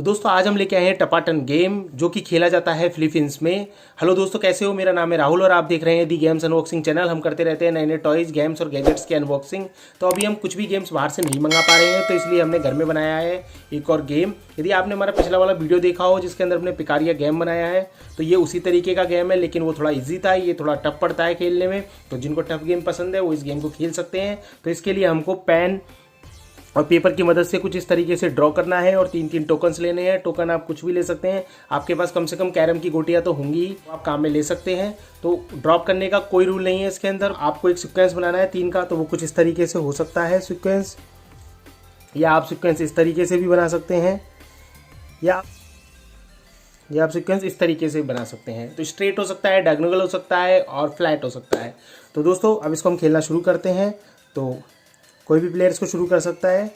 तो दोस्तों आज हम लेके आए हैं टपाटन गेम जो कि खेला जाता है फिलीपींस में। हेलो दोस्तों, कैसे हो? मेरा नाम है राहुल और आप देख रहे हैं दी गेम्स अनबॉक्सिंग चैनल। हम करते रहते हैं नए नए टॉयज, गेम्स और गैजेट्स की अनबॉक्सिंग। तो अभी हम कुछ भी गेम्स बाहर से नहीं मंगा पा रहे हैं, तो इसलिए हमने घर में बनाया है एक और गेम। यदि आपने हमारा पिछला वाला वीडियो देखा हो जिसके अंदर हमने पिकारिया गेम बनाया है, तो ये उसी तरीके का गेम है, लेकिन वो थोड़ा ईजी था, ये थोड़ा टफ पड़ता है खेलने में। तो जिनको टफ गेम पसंद है वो इस गेम को खेल सकते हैं। तो इसके लिए हमको पेन और पेपर की मदद से कुछ इस तरीके से ड्रॉ करना है और 3-3 टोकन्स लेने हैं। टोकन आप कुछ भी ले सकते हैं, आपके पास कम से कम कैरम की गोटियां तो होंगी, आप काम में ले सकते हैं। तो ड्रॉप करने का कोई रूल नहीं है इसके अंदर। आपको एक सीक्वेंस बनाना है 3 का, तो वो कुछ इस तरीके से हो सकता है सीक्वेंस, या आप सीक्वेंस इस तरीके से भी बना सकते हैं, या आप सीक्वेंस इस तरीके से बना सकते हैं। तो स्ट्रेट हो सकता है, डायगोनल हो सकता है और फ्लैट हो सकता है। तो दोस्तों अब इसको हम खेलना शुरू करते हैं। तो कोई भी प्लेयर्स को शुरू कर सकता है।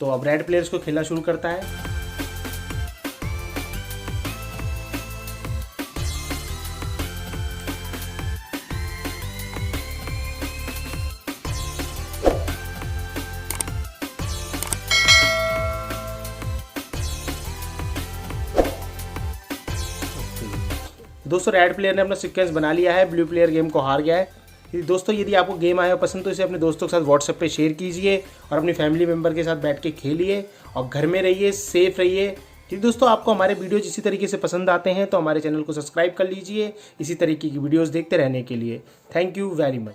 तो अब रेड प्लेयर्स को खेलना शुरू करता है। दोस्तों रेड प्लेयर ने अपना सीक्वेंस बना लिया है, ब्लू प्लेयर गेम को हार गया है। दोस्तों यदि आपको गेम आया हो पसंद तो इसे अपने दोस्तों के साथ व्हाट्सएप पे शेयर कीजिए और अपनी फैमिली मेम्बर के साथ बैठ के खेलिए और घर में रहिए, सेफ रहिए। यदि दोस्तों आपको हमारे वीडियोज इसी तरीके से पसंद आते हैं तो हमारे चैनल को सब्सक्राइब कर लीजिए इसी तरीके की वीडियोज़ देखते रहने के लिए। Thank you very much.